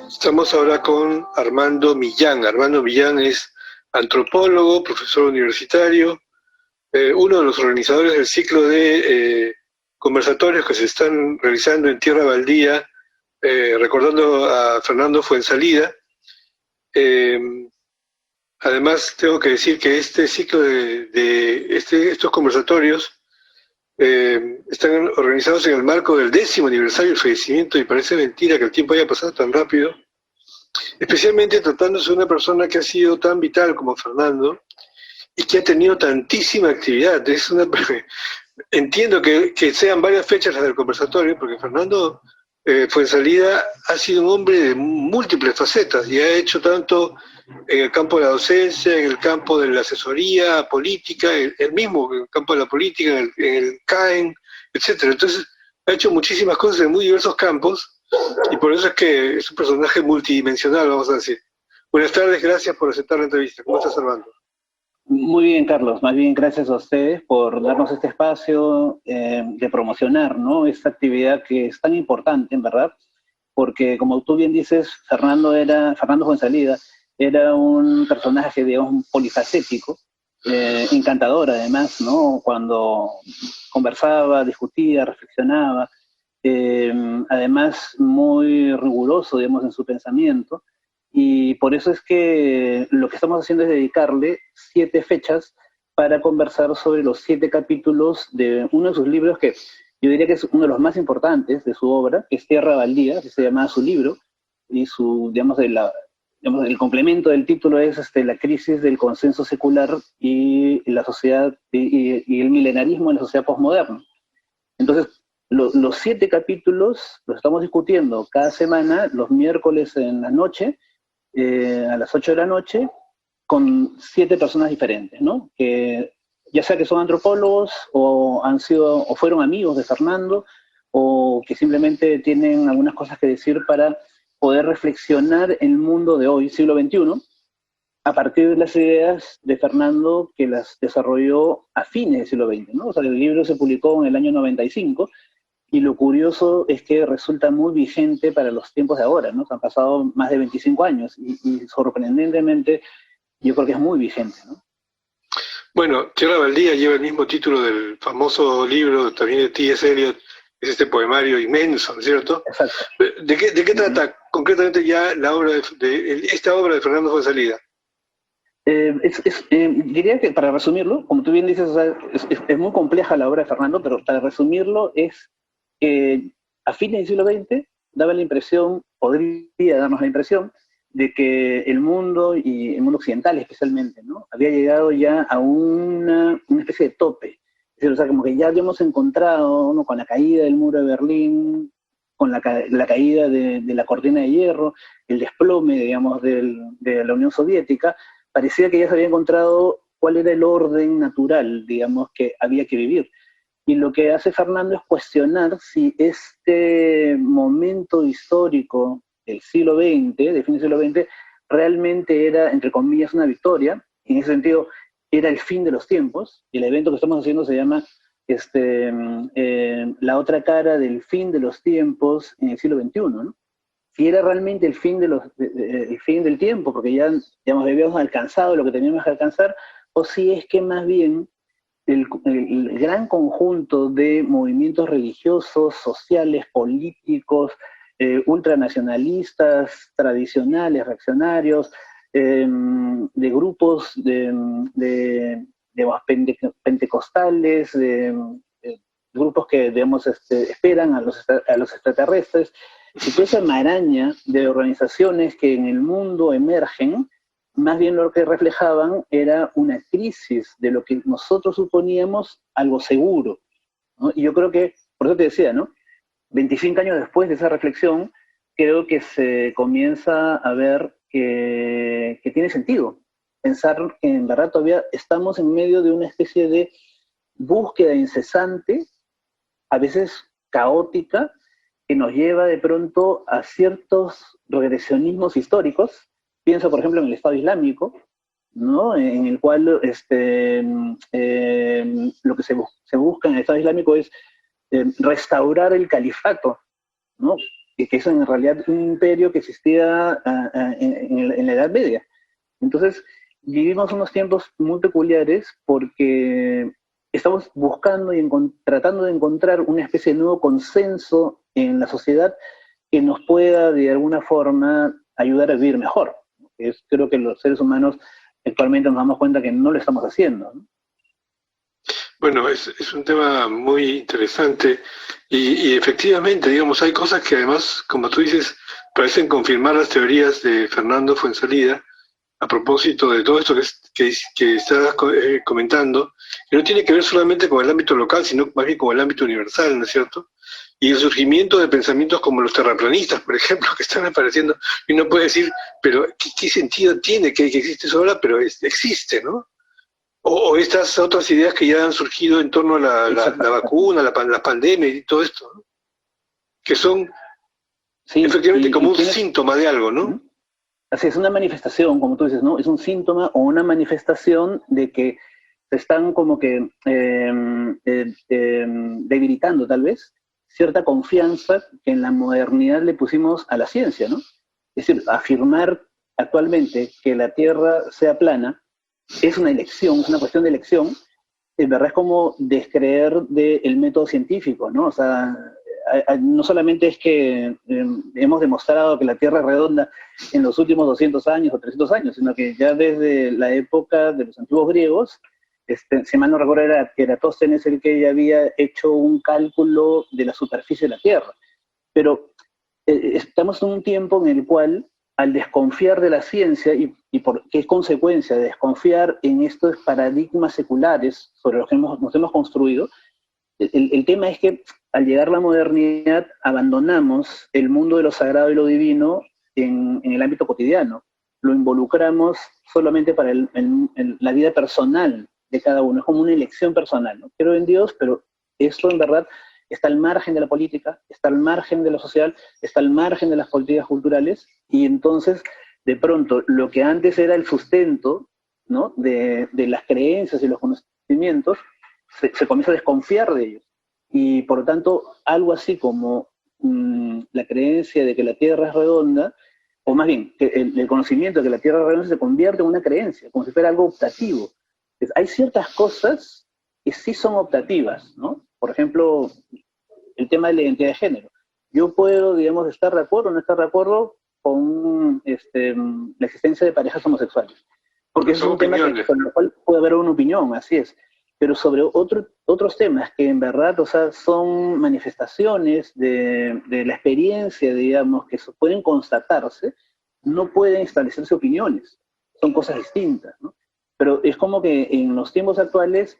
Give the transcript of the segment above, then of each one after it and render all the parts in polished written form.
Estamos ahora con Armando Millán. Armando Millán es antropólogo, profesor universitario, uno de los organizadores del ciclo de conversatorios que se están realizando en Tierra Baldía, recordando a Fernando Fuenzalida. Eh, Además, tengo que decir que este ciclo estos conversatorios están organizados en el marco del 10º aniversario del fallecimiento, y parece mentira que el tiempo haya pasado tan rápido, especialmente tratándose de una persona que ha sido tan vital como Fernando y que ha tenido tantísima actividad. Entiendo que sean varias fechas las del conversatorio, porque Fernando Fuenzalida ha sido un hombre de múltiples facetas y ha hecho tanto en el campo de la docencia, en el campo de la asesoría política, el mismo en el campo de la política, en el CAEN, etcétera. Entonces, ha hecho muchísimas cosas en muy diversos campos, y por eso es que es un personaje multidimensional, vamos a decir. Buenas tardes, gracias por aceptar la entrevista. ¿Cómo estás, Armando? Muy bien, Carlos. Más bien gracias a ustedes por darnos este espacio de promocionar, ¿no? Esta actividad que es tan importante, en verdad, porque como tú bien dices, Fernando Fuenzalida era un personaje, digamos, polifacético, encantador además, ¿no? Cuando conversaba, discutía, reflexionaba, eh, además muy riguroso, digamos, en su pensamiento, y por eso es que lo que estamos haciendo es dedicarle 7 fechas para conversar sobre los 7 capítulos de uno de sus libros que yo diría que es uno de los más importantes de su obra, que es Tierra Baldía, que se llama su libro, y su, digamos, el complemento del título es la crisis del consenso secular y la sociedad y el milenarismo en la sociedad postmoderna. Entonces, los 7 capítulos los estamos discutiendo cada semana, los miércoles en la noche, a las 8 de la noche, con 7 personas diferentes, ¿no? Que ya sea que son antropólogos o han sido o fueron amigos de Fernando o que simplemente tienen algunas cosas que decir para poder reflexionar el mundo de hoy, siglo XXI, a partir de las ideas de Fernando que las desarrolló a fines del siglo XX, ¿no? O sea, el libro se publicó en el año 95 y lo curioso es que resulta muy vigente para los tiempos de ahora, ¿no? Han pasado más de 25 años y sorprendentemente yo creo que es muy vigente, ¿no? Bueno, Tierra Baldía lleva el mismo título del famoso libro también de T.S. Eliot, es este poemario inmenso, ¿no es cierto? Exacto. ¿De qué trata concretamente ya la obra esta obra de Fernando Fuenzalida? Diría que para resumirlo, como tú bien dices, o sea, es muy compleja la obra de Fernando, pero para resumirlo es que a fines del siglo XX daba la impresión, podría darnos la impresión, de que el mundo, y el mundo occidental especialmente, ¿no? Había llegado ya a una especie de tope. Es decir, o sea, como que ya habíamos encontrado, ¿no? Con la caída del muro de Berlín, con la caída de la cortina de hierro, el desplome, digamos, de la Unión Soviética, parecía que ya se había encontrado cuál era el orden natural, digamos, que había que vivir. Y lo que hace Fernando es cuestionar si este momento histórico del siglo XX, de fin del siglo XX, realmente era, entre comillas, una victoria. En ese sentido, era el fin de los tiempos. Y el evento que estamos haciendo se llama La otra cara del fin de los tiempos en el siglo XXI, ¿no? Si era realmente el fin del tiempo, porque ya digamos, habíamos alcanzado lo que teníamos que alcanzar, o si es que más bien el gran conjunto de movimientos religiosos, sociales, políticos, ultranacionalistas, tradicionales, reaccionarios, de grupos de pentecostales, de grupos que digamos, esperan a los extraterrestres, y toda esa maraña de organizaciones que en el mundo emergen, más bien lo que reflejaban era una crisis de lo que nosotros suponíamos algo seguro, ¿no? Y yo creo que, por eso te decía, ¿no? 25 años después de esa reflexión, creo que se comienza a ver que tiene sentido pensar que en verdad todavía estamos en medio de una especie de búsqueda incesante, a veces caótica, que nos lleva de pronto a ciertos regresionismos históricos. Pienso, por ejemplo, en el Estado Islámico, ¿no? En el cual lo que se busca en el Estado Islámico es restaurar el califato, ¿no? que es en realidad un imperio que existía en la Edad Media. Entonces, vivimos unos tiempos muy peculiares porque estamos buscando y tratando de encontrar una especie de nuevo consenso en la sociedad que nos pueda de alguna forma ayudar a vivir mejor. Creo que los seres humanos actualmente nos damos cuenta que no lo estamos haciendo, ¿no? Bueno, es un tema muy interesante y efectivamente, digamos, hay cosas que además, como tú dices, parecen confirmar las teorías de Fernando Fuenzalida a propósito de todo esto que estás comentando, que no tiene que ver solamente con el ámbito local, sino más bien con el ámbito universal, ¿no es cierto? Y el surgimiento de pensamientos como los terraplanistas, por ejemplo, que están apareciendo, y uno puede decir, pero ¿qué sentido tiene que existe eso ahora? Pero existe, ¿no? O estas otras ideas que ya han surgido en torno a la vacuna, la pandemia y todo esto, ¿no? Que son sí, efectivamente como un síntoma de algo, ¿no? Así es, una manifestación, como tú dices, ¿no? Es un síntoma o una manifestación de que se están como que debilitando tal vez cierta confianza que en la modernidad le pusimos a la ciencia, ¿no? Es decir, afirmar actualmente que la Tierra sea plana es una elección, es una cuestión de elección, en verdad es como descreer del método científico, ¿no? O sea, no solamente es que hemos demostrado que la Tierra es redonda en los últimos 200 años o 300 años, sino que ya desde la época de los antiguos griegos, si mal no recuerdo era Eratóstenes el que ya había hecho un cálculo de la superficie de la Tierra. Pero estamos en un tiempo en el cual, al desconfiar de la ciencia, y por qué es consecuencia de desconfiar en estos paradigmas seculares sobre los que nos hemos construido, el tema es que al llegar la modernidad abandonamos el mundo de lo sagrado y lo divino en el ámbito cotidiano. Lo involucramos solamente para la vida personal de cada uno. Es como una elección personal, ¿no? Creo en Dios, pero esto en verdad está al margen de la política, está al margen de lo social, está al margen de las políticas culturales, y entonces, de pronto, lo que antes era el sustento, ¿no?, de las creencias y los conocimientos, se comienza a desconfiar de ellos. Y por lo tanto, algo así como la creencia de que la Tierra es redonda, o más bien, que el conocimiento de que la Tierra es redonda se convierte en una creencia, como si fuera algo optativo. Entonces, hay ciertas cosas que sí son optativas, ¿no? Por ejemplo, el tema de la identidad de género. Yo puedo, digamos, estar de acuerdo o no estar de acuerdo con la existencia de parejas homosexuales, porque es un tema sobre el cual puede haber una opinión, así es. Pero sobre otros temas que en verdad, o sea, son manifestaciones de la experiencia, digamos, que pueden constatarse, no pueden establecerse opiniones, son cosas distintas, ¿no? Pero es como que en los tiempos actuales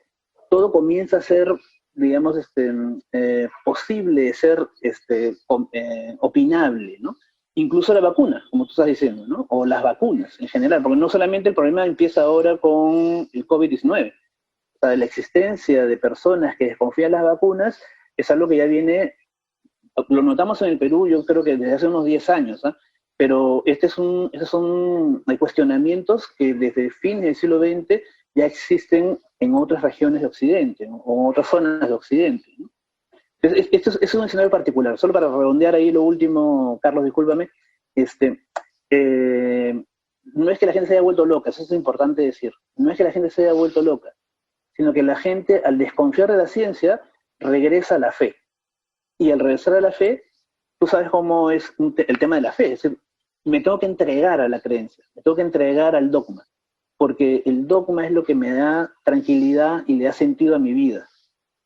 todo comienza a ser, digamos, posible de ser opinable, ¿no? Incluso la vacuna, como tú estás diciendo, ¿no? O las vacunas en general, porque no solamente el problema empieza ahora con el COVID-19, o sea, la existencia de personas que desconfían de las vacunas es algo que ya viene, lo notamos en el Perú, yo creo que desde hace unos 10 años, ¿eh? Pero estos son cuestionamientos que desde fines del siglo XX ya existen en otras regiones de Occidente, ¿no?, o en otras zonas de Occidente, ¿no? Entonces, esto es un escenario particular. Solo para redondear ahí lo último, Carlos, discúlpame, no es que la gente se haya vuelto loca, eso es importante decir, no es que la gente se haya vuelto loca, sino que la gente, al desconfiar de la ciencia, regresa a la fe. Y al regresar a la fe, tú sabes cómo es el tema de la fe, es decir, me tengo que entregar a la creencia, me tengo que entregar al dogma, porque el dogma es lo que me da tranquilidad y le da sentido a mi vida.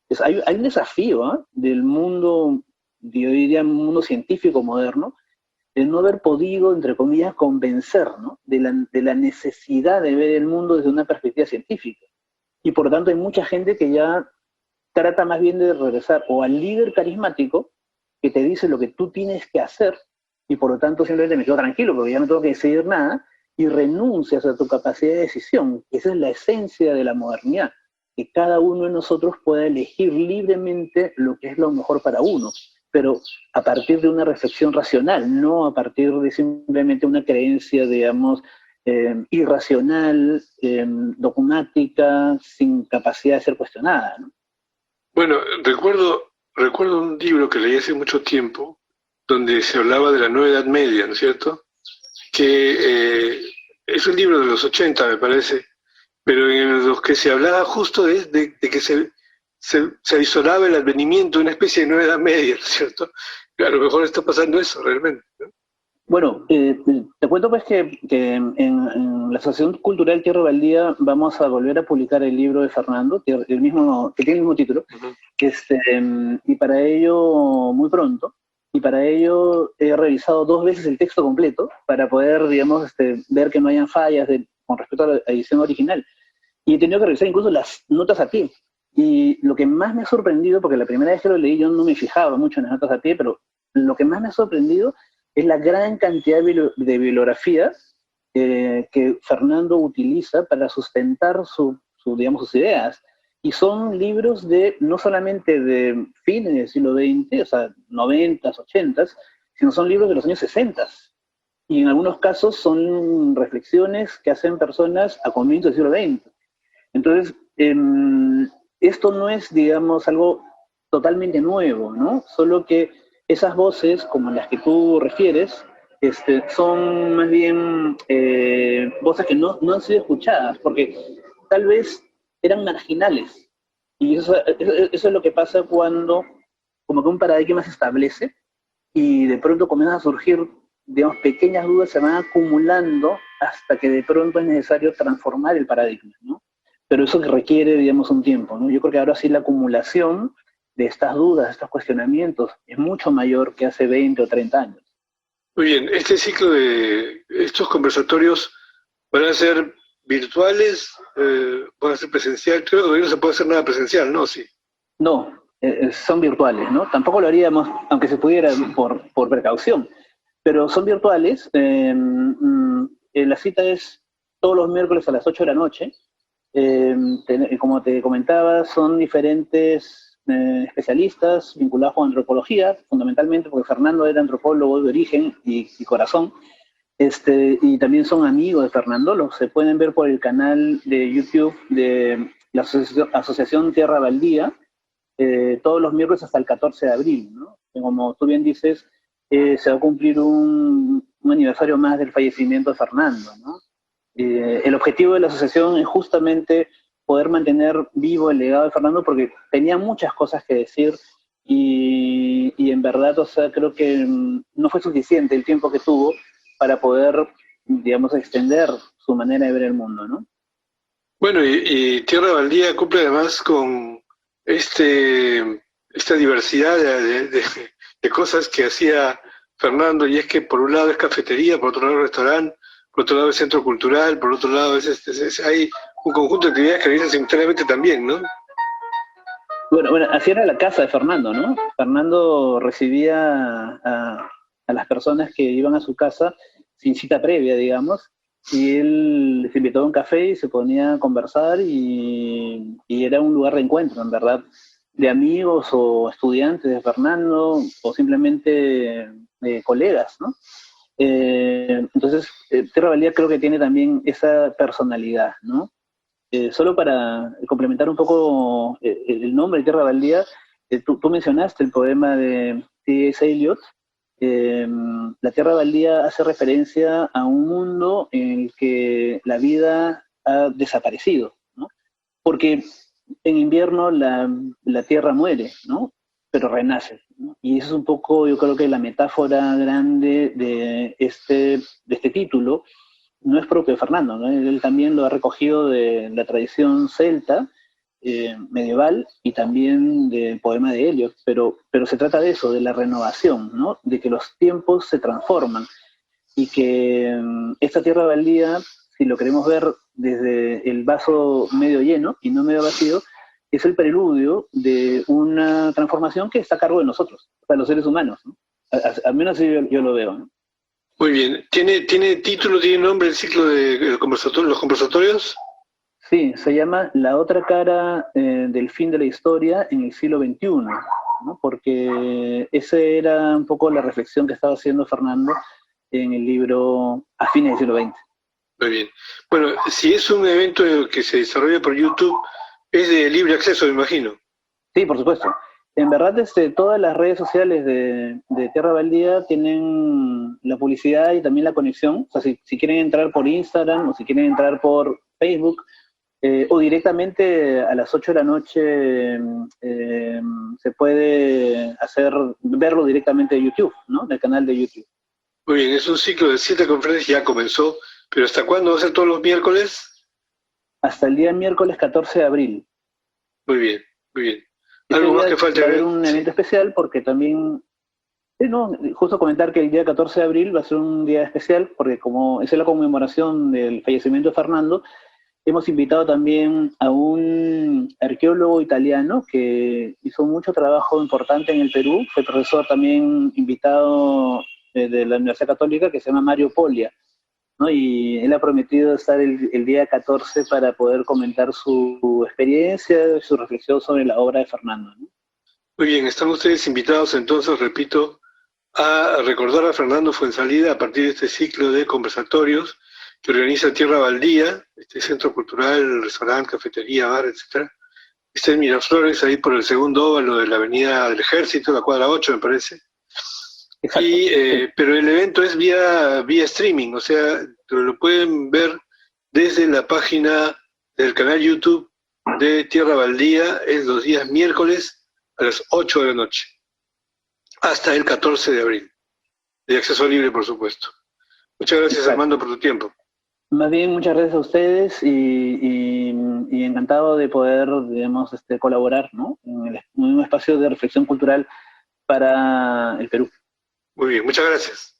Entonces, hay un desafío, ¿eh?, del mundo, yo diría mundo científico moderno, de no haber podido, entre comillas, convencer, ¿no?, de la necesidad de ver el mundo desde una perspectiva científica. Y por lo tanto hay mucha gente que ya trata más bien de regresar o al líder carismático que te dice lo que tú tienes que hacer, y por lo tanto simplemente me quedo tranquilo porque ya no tengo que decidir nada, y renuncias a tu capacidad de decisión. Esa es la esencia de la modernidad, que cada uno de nosotros pueda elegir libremente lo que es lo mejor para uno, pero a partir de una reflexión racional, no a partir de simplemente una creencia, digamos, irracional, dogmática, sin capacidad de ser cuestionada, ¿no? Bueno, recuerdo un libro que leí hace mucho tiempo, donde se hablaba de la Nueva Edad Media, ¿no es cierto? Que es un libro de los 80, me parece, pero en los que se hablaba justo de que se avisoraba el advenimiento de una especie de Nueva Edad Media, ¿no es cierto? A lo mejor está pasando eso realmente, ¿no? Bueno, te cuento pues que en la Asociación Cultural Tierra Baldía vamos a volver a publicar el libro de Fernando, el mismo, que tiene el mismo título, y para ello, muy pronto, y para ello he revisado 2 veces el texto completo para poder, digamos, ver que no hayan fallas con respecto a la edición original. Y he tenido que revisar incluso las notas a pie. Y lo que más me ha sorprendido, porque la primera vez que lo leí yo no me fijaba mucho en las notas a pie, pero lo que más me ha sorprendido es la gran cantidad de bibliografías que Fernando utiliza para sustentar digamos, sus ideas. Y son libros no solamente de fines del siglo XX, o sea, 90s, 80s, sino son libros de los años 60. Y en algunos casos son reflexiones que hacen personas a comienzos del siglo XX. Entonces, esto no es, digamos, algo totalmente nuevo, ¿no? Solo que esas voces, como las que tú refieres, son más bien voces que no han sido escuchadas, porque tal vez eran marginales. Y eso es lo que pasa cuando como que un paradigma se establece y de pronto comienzan a surgir, digamos, pequeñas dudas se van acumulando hasta que de pronto es necesario transformar el paradigma, ¿no? Pero eso requiere, digamos, un tiempo, ¿no? Yo creo que ahora sí la acumulación de estas dudas, de estos cuestionamientos, es mucho mayor que hace 20 o 30 años. Muy bien, este ciclo de estos conversatorios van a ser virtuales, van a ser presencial, creo que todavía no se puede hacer nada presencial, ¿no? Sí. No, son virtuales, ¿no? Tampoco lo haríamos, aunque se pudiera, por precaución, pero son virtuales. La cita es todos los miércoles a las 8 de la noche. Como te comentaba, son diferentes especialistas vinculados con antropología, fundamentalmente porque Fernando era antropólogo de origen y corazón, y también son amigos de Fernando, se pueden ver por el canal de YouTube de la Asociación Tierra Baldía, todos los miércoles hasta el 14 de abril, ¿no? Y como tú bien dices, se va a cumplir un aniversario más del fallecimiento de Fernando, ¿no? El objetivo de la asociación es justamente poder mantener vivo el legado de Fernando porque tenía muchas cosas que decir y en verdad, o sea, creo que no fue suficiente el tiempo que tuvo para poder, digamos, extender su manera de ver el mundo, ¿no? Bueno, y Tierra Baldía cumple además con esta diversidad de cosas que hacía Fernando, y es que por un lado es cafetería, por otro lado es restaurante, por otro lado es centro cultural, por otro lado hay un conjunto de actividades que realizan simultáneamente también, ¿no? Bueno, así era la casa de Fernando, ¿no? Fernando recibía a las personas que iban a su casa sin cita previa, digamos, y él les invitaba a un café y se ponía a conversar y era un lugar de encuentro, en verdad, de amigos o estudiantes de Fernando o simplemente colegas, ¿no? Entonces, Tierra Valía creo que tiene también esa personalidad, ¿no? Solo para complementar un poco el nombre de Tierra Baldía, tú mencionaste el poema de T.S. Eliot. La Tierra Baldía hace referencia a un mundo en el que la vida ha desaparecido, ¿no? Porque en invierno la tierra muere, ¿no? Pero renace, ¿no? Y eso es un poco, yo creo que la metáfora grande de este título, no es propio de Fernando, ¿no? Él también lo ha recogido de la tradición celta, medieval, y también del poema de Eliot, pero se trata de eso, de la renovación, ¿no? De que los tiempos se transforman y que esta tierra baldía, si lo queremos ver desde el vaso medio lleno y no medio vacío, es el preludio de una transformación que está a cargo de nosotros, para los seres humanos, ¿no? Al menos así yo lo veo, ¿no? Muy bien. ¿Tiene título, tiene nombre el ciclo de los conversatorios? Sí, se llama La otra cara del fin de la historia en el siglo XXI, ¿no? Porque esa era un poco la reflexión que estaba haciendo Fernando en el libro a fines del siglo XX. Muy bien. Bueno, si es un evento que se desarrolla por YouTube, es de libre acceso, me imagino. Sí, por supuesto. En verdad, todas las redes sociales de Tierra Baldía tienen la publicidad y también la conexión. O sea, si quieren entrar por Instagram o si quieren entrar por Facebook, o directamente a las 8 de la noche se puede verlo directamente de YouTube, ¿no? Del canal de YouTube. Muy bien, es un ciclo de 7 conferencias, ya comenzó, pero ¿hasta cuándo va a ser todos los miércoles? Hasta el día miércoles 14 de abril. Muy bien, muy bien. Ese ¿Algo más día que falte va a haber ver? un Sí. evento especial porque también, no, justo comentar que el día 14 de abril va a ser un día especial porque como es la conmemoración del fallecimiento de Fernando, hemos invitado también a un arqueólogo italiano que hizo mucho trabajo importante en el Perú, fue profesor también invitado de la Universidad Católica, que se llama Mario Poglia, ¿no? Y él ha prometido estar el día 14 para poder comentar su experiencia, su reflexión sobre la obra de Fernando, ¿no? Muy bien, están ustedes invitados entonces, repito, a recordar a Fernando Fuenzalida a partir de este ciclo de conversatorios que organiza Tierra Baldía, este centro cultural, restaurante, cafetería, bar, etcétera. Está en Miraflores, ahí por el segundo óvalo de la Avenida del Ejército, la cuadra 8 me parece. Exacto, sí. Pero el evento es vía streaming, o sea, lo pueden ver desde la página del canal YouTube de Tierra Baldía, es los días miércoles a las 8 de la noche, hasta el 14 de abril, de acceso libre, por supuesto. Muchas gracias, Exacto. Armando, por tu tiempo. Más bien, muchas gracias a ustedes y encantado de poder, digamos, colaborar, ¿no? En un espacio de reflexión cultural para el Perú. Muy bien, muchas gracias.